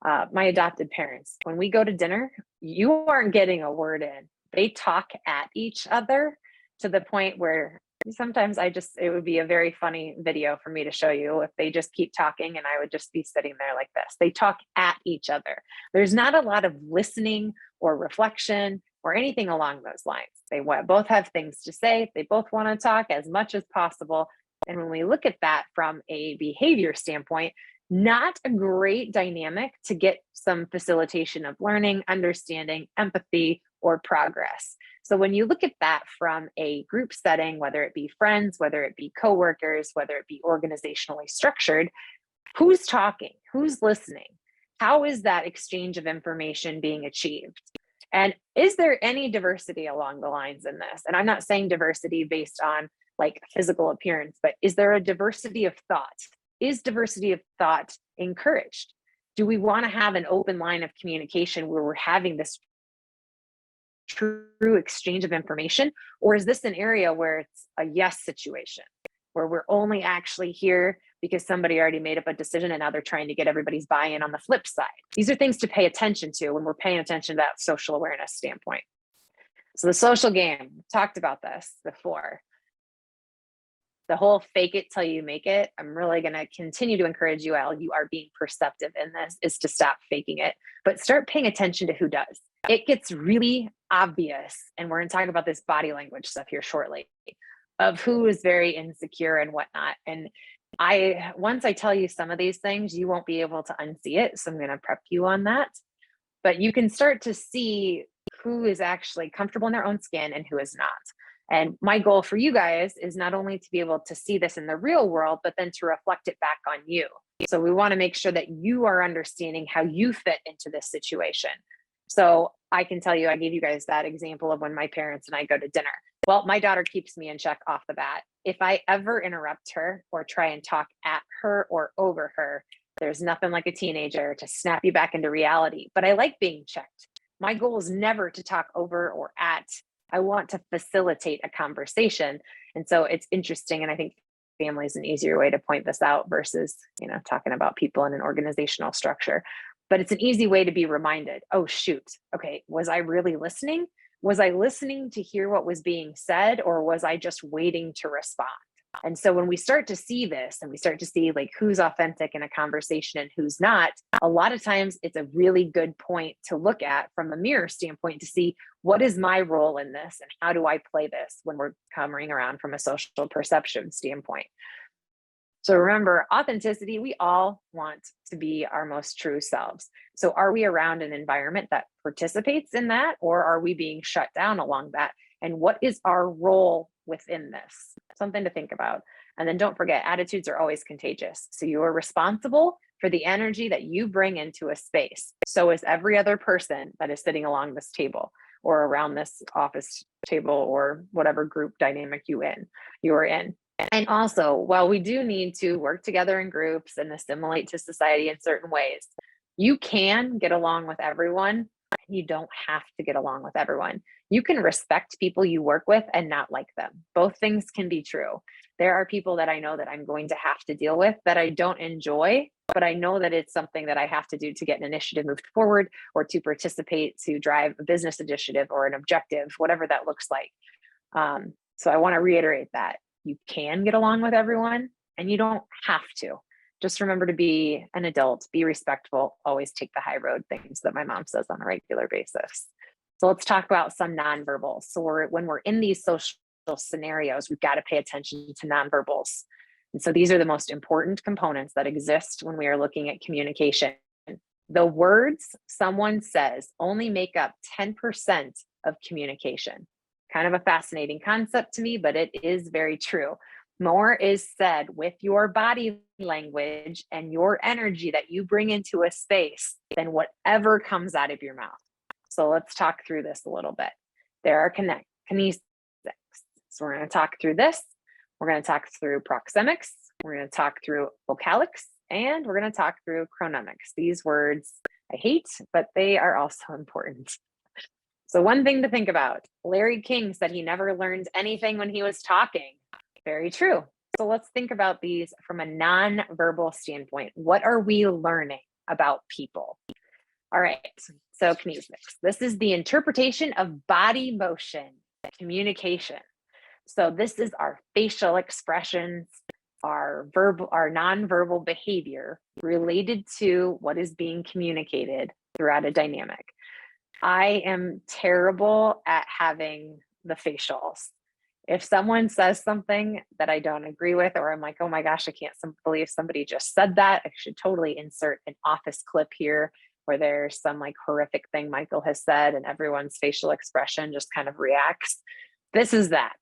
my adopted parents, when we go to dinner, you aren't getting a word in. They talk at each other to the point where sometimes it would be a very funny video for me to show you if they just keep talking and I would just be sitting there like this. They talk at each other. There's not a lot of listening or reflection or anything along those lines. They both have things to say. They both want to talk as much as possible. And when we look at that from a behavior standpoint, not a great dynamic to get some facilitation of learning, understanding, empathy, or progress. So when you look at that from a group setting, whether it be friends, whether it be coworkers, whether it be organizationally structured, who's talking? Who's listening? How is that exchange of information being achieved? And is there any diversity along the lines in this? And I'm not saying diversity based on like physical appearance, but is there a diversity of thought? Is diversity of thought encouraged? Do we want to have an open line of communication where we're having this true exchange of information? Or is this an area where it's a yes situation, where we're only actually here because somebody already made up a decision and now they're trying to get everybody's buy-in on the flip side? These are things to pay attention to when we're paying attention to that social awareness standpoint. So the social game, talked about this before. The whole fake it till you make it, I'm really going to continue to encourage you all, you are being perceptive in this, is to stop faking it, but start paying attention to who does. It gets really obvious, and we're going to talk about this body language stuff here shortly, of who is very insecure and whatnot. And once I tell you some of these things, you won't be able to unsee it. So I'm going to prep you on that. But you can start to see who is actually comfortable in their own skin and who is not. And my goal for you guys is not only to be able to see this in the real world, but then to reflect it back on you. So we want to make sure that you are understanding how you fit into this situation. So I can tell you, I gave you guys that example of when my parents and I go to dinner. Well, my daughter keeps me in check off the bat. If I ever interrupt her or try and talk at her or over her, there's nothing like a teenager to snap you back into reality. But I like being checked. My goal is never to talk over or at. I want to facilitate a conversation. And so it's interesting. And I think family is an easier way to point this out versus, talking about people in an organizational structure. But it's an easy way to be reminded, oh, shoot. Okay, was I really listening? Was I listening to hear what was being said, or was I just waiting to respond? And so when we start to see this and we start to see like who's authentic in a conversation and who's not, a lot of times it's a really good point to look at from a mirror standpoint to see what is my role in this and how do I play this when we're coming around from a social perception standpoint. So remember, authenticity, we all want to be our most true selves. So are we around an environment that participates in that, or are we being shut down along that? And what is our role within this? Something to think about. And then don't forget, attitudes are always contagious. So you are responsible for the energy that you bring into a space. So is every other person that is sitting along this table or around this office table or whatever group dynamic you are in. And also, while we do need to work together in groups and assimilate to society in certain ways, you can get along with everyone. You don't have to get along with everyone. You can respect people you work with and not like them. Both things can be true. There are people that I know that I'm going to have to deal with that I don't enjoy, but I know that it's something that I have to do to get an initiative moved forward or to participate, to drive a business initiative or an objective, whatever that looks like. So I want to reiterate that you can get along with everyone and you don't have to. Just remember to be an adult, be respectful, always take the high road, things that my mom says on a regular basis. So let's talk about some nonverbals. So when we're in these social scenarios, we've got to pay attention to nonverbals. And so these are the most important components that exist when we are looking at communication. The words someone says only make up 10% of communication. Kind of a fascinating concept to me, but it is very true. More is said with your body language and your energy that you bring into a space than whatever comes out of your mouth. So let's talk through this a little bit. There are kinesics. So we're going to talk through this. We're going to talk through proxemics. We're going to talk through vocalics, and we're going to talk through chronomics. These words I hate, but they are also important. So one thing to think about, Larry King said he never learned anything when he was talking. Very true. So let's think about these from a non-verbal standpoint. What are we learning about people? All right, so kinesics. This is the interpretation of body motion, communication. So this is our facial expressions, our non-verbal behavior related to what is being communicated throughout a dynamic. I am terrible at having the facials. If someone says something that I don't agree with, or I'm like, oh my gosh, I can't believe somebody just said that, I should totally insert an office clip here where there's some like horrific thing Michael has said and everyone's facial expression just kind of reacts. This is that.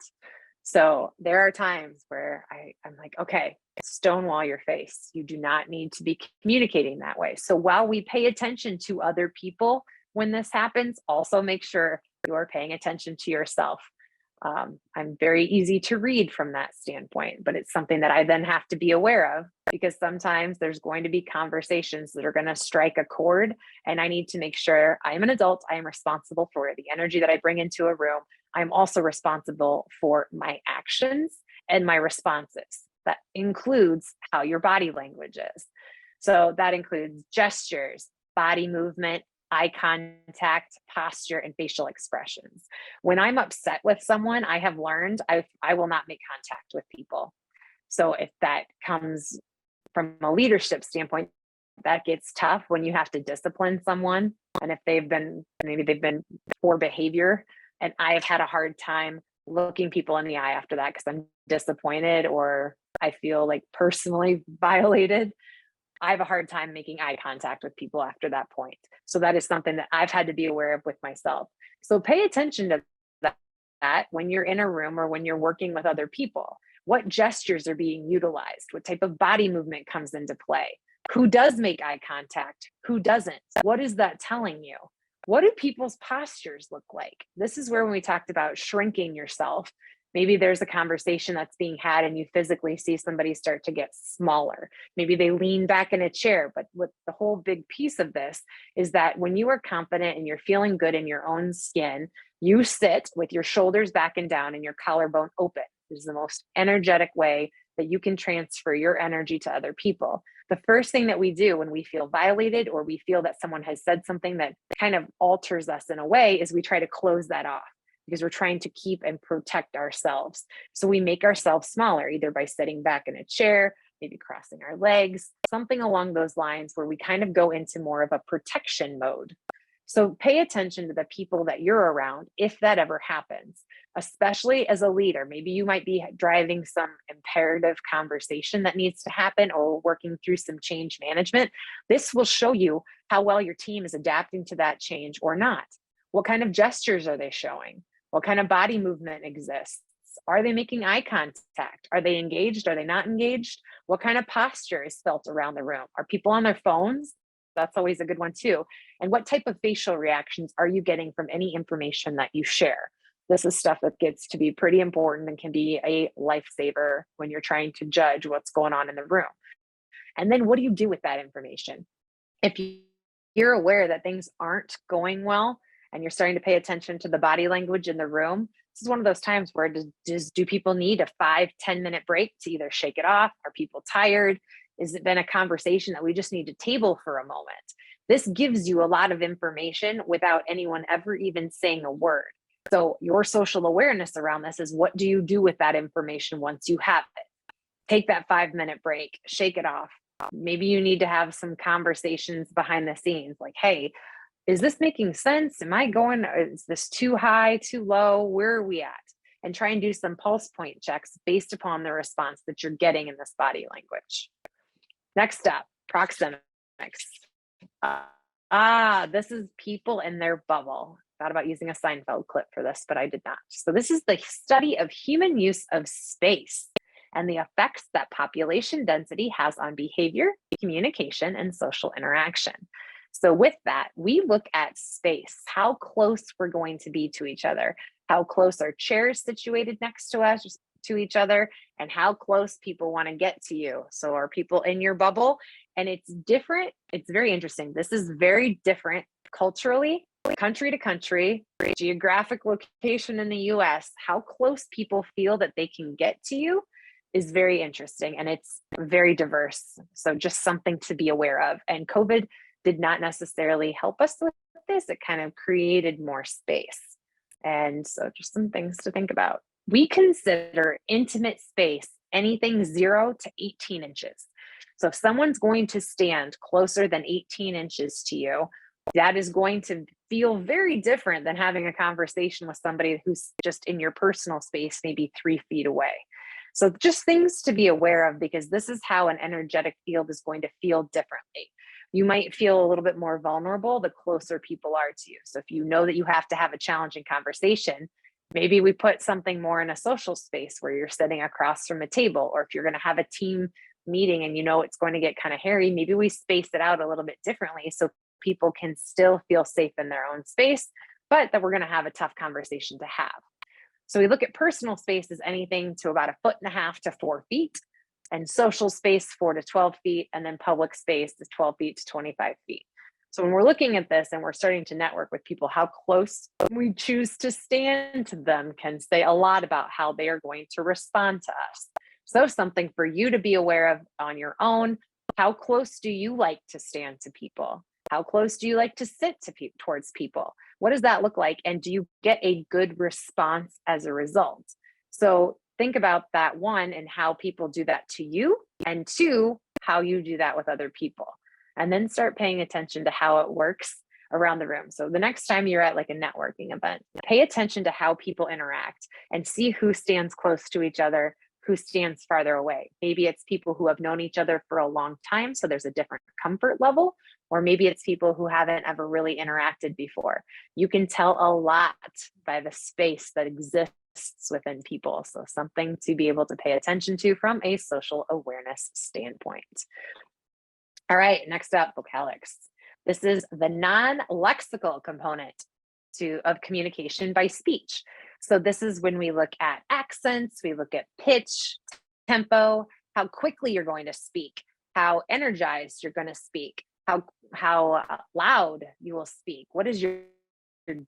So there are times where I'm like, okay, stonewall your face. You do not need to be communicating that way. So while we pay attention to other people when this happens, also make sure you are paying attention to yourself. I'm very easy to read from that standpoint, but it's something that I then have to be aware of, because sometimes there's going to be conversations that are going to strike a chord, and I need to make sure I am an adult. I am responsible for the energy that I bring into a room. I'm also responsible for my actions and my responses. That includes how your body language is. So that includes gestures, body movement, eye contact, posture, and facial expressions. When I'm upset with someone, I have learned I will not make contact with people. So if that comes from a leadership standpoint, that gets tough when you have to discipline someone. And if maybe they've been poor behavior, and I have had a hard time looking people in the eye after that because I'm disappointed or I feel like personally violated, I have a hard time making eye contact with people after that point. So that is something that I've had to be aware of with myself. So pay attention to that when you're in a room or when you're working with other people. What gestures are being utilized? What type of body movement comes into play? Who does make eye contact? Who doesn't? What is that telling you? What do people's postures look like? This is where when we talked about shrinking yourself, maybe there's a conversation that's being had and you physically see somebody start to get smaller. Maybe they lean back in a chair, but what the whole big piece of this is that when you are confident and you're feeling good in your own skin, you sit with your shoulders back and down and your collarbone open. This is the most energetic way that you can transfer your energy to other people. The first thing that we do when we feel violated or we feel that someone has said something that kind of alters us in a way is we try to close that off, because we're trying to keep and protect ourselves. So we make ourselves smaller, either by sitting back in a chair, maybe crossing our legs, something along those lines where we kind of go into more of a protection mode. So pay attention to the people that you're around if that ever happens, especially as a leader. Maybe you might be driving some imperative conversation that needs to happen or working through some change management. This will show you how well your team is adapting to that change or not. What kind of gestures are they showing? What kind of body movement exists? Are they making eye contact? Are they engaged? Are they not engaged? What kind of posture is felt around the room? Are people on their phones? That's always a good one too. And what type of facial reactions are you getting from any information that you share? This is stuff that gets to be pretty important and can be a lifesaver when you're trying to judge what's going on in the room. And then what do you do with that information? If you're aware that things aren't going well, and you're starting to pay attention to the body language in the room, this is one of those times where do people need a 5-10 minute break to either shake it off? Are people tired? Is it been a conversation that we just need to table for a moment? This gives you a lot of information without anyone ever even saying a word. So your social awareness around this is, what do you do with that information once you have it? Take that 5-minute break, shake it off. Maybe you need to have some conversations behind the scenes like, hey, is this making sense? Is this too high, too low? Where are we at? And try and do some pulse point checks based upon the response that you're getting in this body language. Next up, proxemics. This is people in their bubble. Thought about using a Seinfeld clip for this, but I did not. So this is the study of human use of space and the effects that population density has on behavior, communication, and social interaction. So with that, we look at space, how close we're going to be to each other, how close are chairs situated next to us, to each other, and how close people want to get to you. So are people in your bubble? And it's different. It's very interesting. This is very different culturally, country to country, geographic location in the US. How close people feel that they can get to you is very interesting, and it's very diverse. So just something to be aware of. And COVID did not necessarily help us with this. It kind of created more space. And so just some things to think about. We consider intimate space anything 0 to 18 inches. So if someone's going to stand closer than 18 inches to you, that is going to feel very different than having a conversation with somebody who's just in your personal space, maybe 3 feet away. So just things to be aware of, because this is how an energetic field is going to feel differently. You might feel a little bit more vulnerable the closer people are to you. So if you know that you have to have a challenging conversation, maybe we put something more in a social space where you're sitting across from a table, or if you're going to have a team meeting and you know it's going to get kind of hairy, maybe we space it out a little bit differently so people can still feel safe in their own space, but that we're going to have a tough conversation to have. So we look at personal space as anything to about 1.5 feet to 4 feet, and social space 4 to 12 feet, and then public space is 12 feet to 25 feet. So when we're looking at this and we're starting to network with people, how close we choose to stand to them can say a lot about how they are going to respond to us. So something for you to be aware of on your own. How close do you like to stand to people? How close do you like to sit towards people? What does that look like? And do you get a good response as a result? So think about that, one, and how people do that to you, and two, how you do that with other people. And then start paying attention to how it works around the room. So the next time you're at like a networking event, pay attention to how people interact and see who stands close to each other, who stands farther away. Maybe it's people who have known each other for a long time, so there's a different comfort level, or maybe it's people who haven't ever really interacted before. You can tell a lot by the space that exists within people. So something to be able to pay attention to from a social awareness standpoint. All right, next up, vocalics. This is the non-lexical component of communication by speech. So this is when we look at accents, we look at pitch, tempo, how quickly you're going to speak, how energized you're going to speak, how loud you will speak. What is your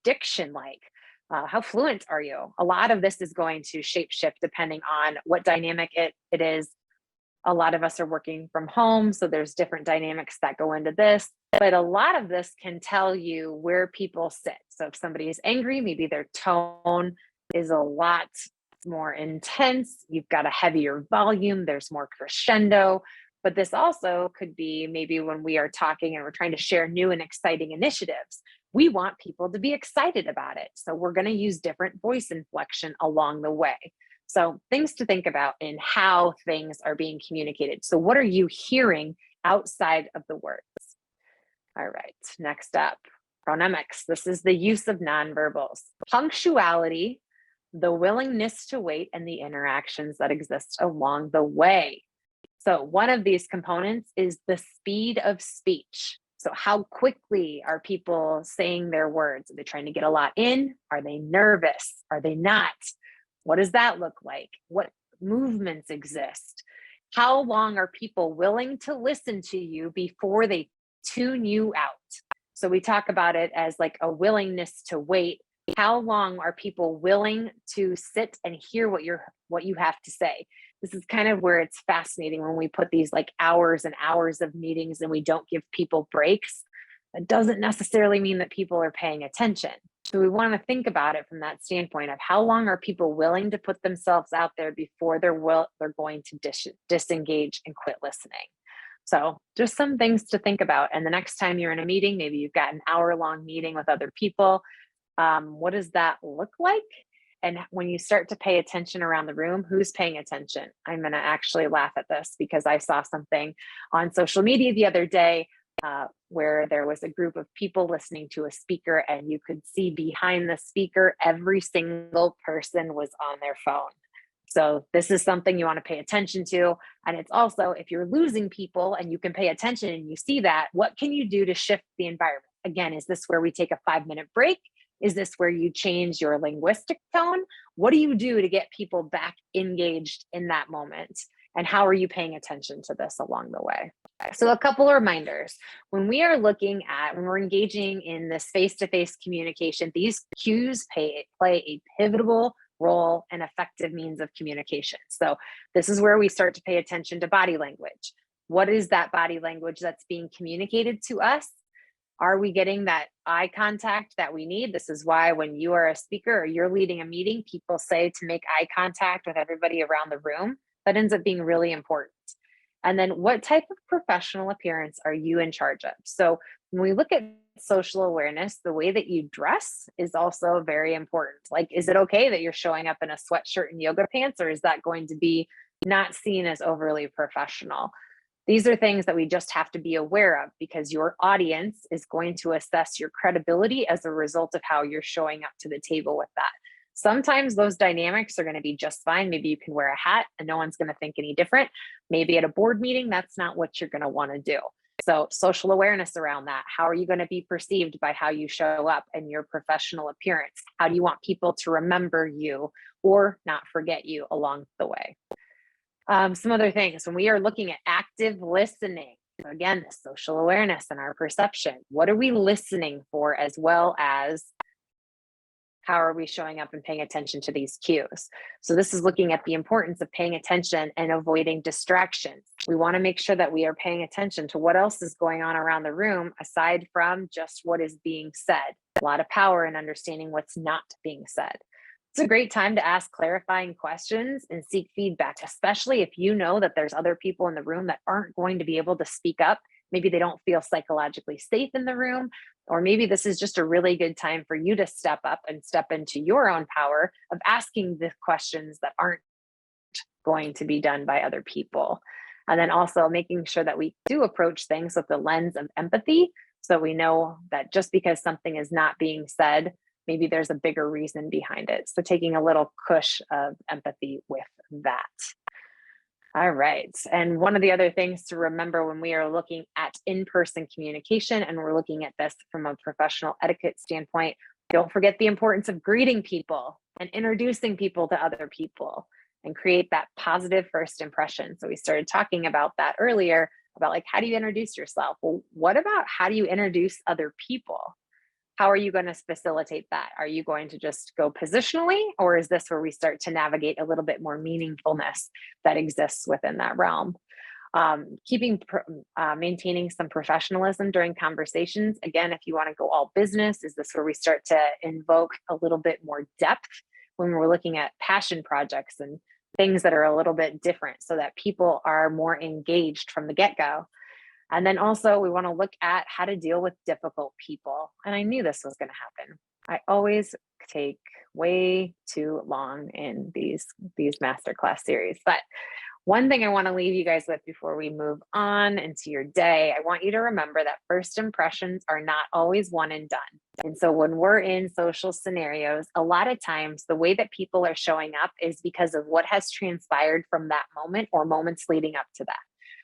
diction like? How fluent are you? A lot of this is going to shape shift depending on what dynamic it is. A lot of us are working from home, so there's different dynamics that go into this. But a lot of this can tell you where people sit. So if somebody is angry, maybe their tone is a lot more intense. You've got a heavier volume, there's more crescendo. But this also could be maybe when we are talking and we're trying to share new and exciting initiatives. We want people to be excited about it. So we're going to use different voice inflection along the way. So things to think about in how things are being communicated. So what are you hearing outside of the words? All right, next up, chronemics. This is the use of nonverbals. Punctuality, the willingness to wait, and the interactions that exist along the way. So one of these components is the speed of speech. So how quickly are people saying their words? Are they trying to get a lot in? Are they nervous? Are they not? What does that look like? What movements exist? How long are people willing to listen to you before they tune you out? So we talk about it as like a willingness to wait. How long are people willing to sit and hear what you have to say? This is kind of where it's fascinating when we put these like hours and hours of meetings and we don't give people breaks. That doesn't necessarily mean that people are paying attention. So we want to think about it from that standpoint of how long are people willing to put themselves out there before they're going to disengage and quit listening. So just some things to think about. And the next time you're in a meeting, maybe you've got an hour-long meeting with other people. What does that look like? And when you start to pay attention around the room, who's paying attention? I'm going to actually laugh at this because I saw something on social media the other day where there was a group of people listening to a speaker, and you could see behind the speaker, every single person was on their phone. So this is something you want to pay attention to. And it's also, if you're losing people and you can pay attention and you see that, what can you do to shift the environment? Again, is this where we take a 5-minute break? Is this where you change your linguistic tone? What do you do to get people back engaged in that moment? And how are you paying attention to this along the way? So a couple of reminders. When we're engaging in this face-to-face communication, these cues play a pivotal role and effective means of communication. So this is where we start to pay attention to body language. What is that body language that's being communicated to us? Are we getting that eye contact that we need? This is why when you are a speaker or you're leading a meeting, people say to make eye contact with everybody around the room. That ends up being really important. And then what type of professional appearance are you in charge of? So when we look at social awareness, the way that you dress is also very important. Like, is it okay that you're showing up in a sweatshirt and yoga pants, or is that going to be not seen as overly professional? These are things that we just have to be aware of, because your audience is going to assess your credibility as a result of how you're showing up to the table with that. Sometimes those dynamics are going to be just fine. Maybe you can wear a hat and no one's going to think any different. Maybe at a board meeting, that's not what you're going to want to do. So social awareness around that. How are you going to be perceived by how you show up and your professional appearance? How do you want people to remember you or not forget you along the way? Some other things, when we are looking at active listening, again, the social awareness and our perception, what are we listening for, as well as how are we showing up and paying attention to these cues? So this is looking at the importance of paying attention and avoiding distractions. We want to make sure that we are paying attention to what else is going on around the room aside from just what is being said. A lot of power in understanding what's not being said. It's a great time to ask clarifying questions and seek feedback, especially if you know that there's other people in the room that aren't going to be able to speak up. Maybe they don't feel psychologically safe in the room, or maybe this is just a really good time for you to step up and step into your own power of asking the questions that aren't going to be done by other people. And then also making sure that we do approach things with the lens of empathy, so we know that just because something is not being said, maybe there's a bigger reason behind it. So taking a little push of empathy with that. All right. And one of the other things to remember when we are looking at in-person communication, and we're looking at this from a professional etiquette standpoint, don't forget the importance of greeting people and introducing people to other people and create that positive first impression. So we started talking about that earlier, about like, how do you introduce yourself? Well, what about how do you introduce other people? How are you going to facilitate that? Are you going to just go positionally, or is this where we start to navigate a little bit more meaningfulness that exists within that realm? Maintaining some professionalism during conversations. Again, if you want to go all business, is this where we start to invoke a little bit more depth when we're looking at passion projects and things that are a little bit different, so that people are more engaged from the get-go? And then also we want to look at how to deal with difficult people. And I knew this was going to happen. I always take way too long in these masterclass series. But one thing I want to leave you guys with before we move on into your day, I want you to remember that first impressions are not always one and done. And so when we're in social scenarios, a lot of times the way that people are showing up is because of what has transpired from that moment or moments leading up to that.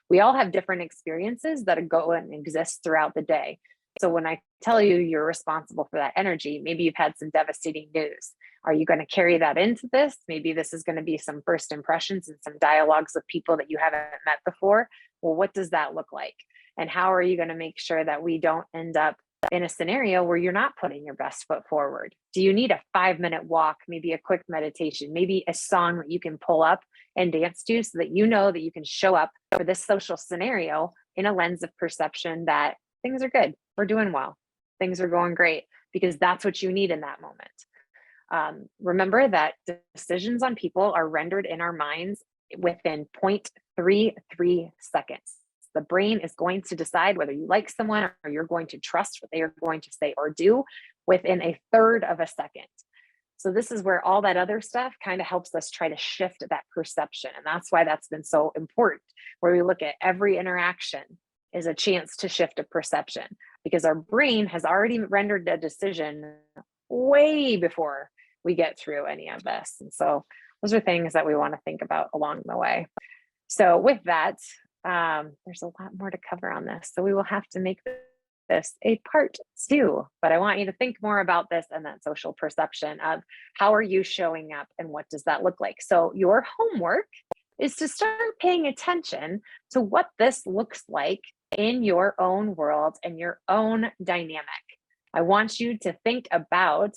We all have different experiences that go and exist throughout the day. So when I tell you you're responsible for that energy, maybe you've had some devastating news. Are you going to carry that into this? Maybe this is going to be some first impressions and some dialogues with people that you haven't met before. Well, what does that look like? And how are you going to make sure that we don't end up in a scenario where you're not putting your best foot forward? Do you need a 5-minute walk, maybe a quick meditation, maybe a song that you can pull up and dance to, so that you know that you can show up for this social scenario in a lens of perception that things are good, we're doing well, things are going great, because that's what you need in that moment. Remember that decisions on people are rendered in our minds within 0.33 seconds. The brain is going to decide whether you like someone or you're going to trust what they are going to say or do within a third of a second. So this is where all that other stuff kind of helps us try to shift that perception. And that's why that's been so important, where we look at every interaction. is a chance to shift a perception, because our brain has already rendered a decision way before we get through any of this. And so those are things that we want to think about along the way. So with that, there's a lot more to cover on this. So we will have to make this a part 2, but I want you to think more about this and that social perception of how are you showing up and what does that look like? So your homework is to start paying attention to what this looks like in your own world and your own dynamic. I want you to think about,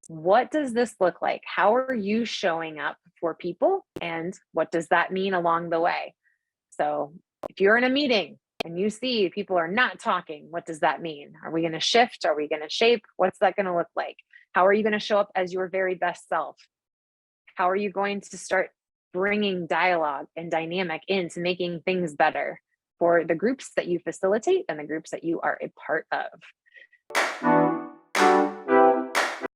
what does this look like? How are you showing up for people? And what does that mean along the way? So if you're in a meeting and you see people are not talking, what does that mean? Are we going to shift? Are we going to shape? What's that going to look like? How are you going to show up as your very best self? How are you going to start bringing dialogue and dynamic into making things better for the groups that you facilitate and the groups that you are a part of?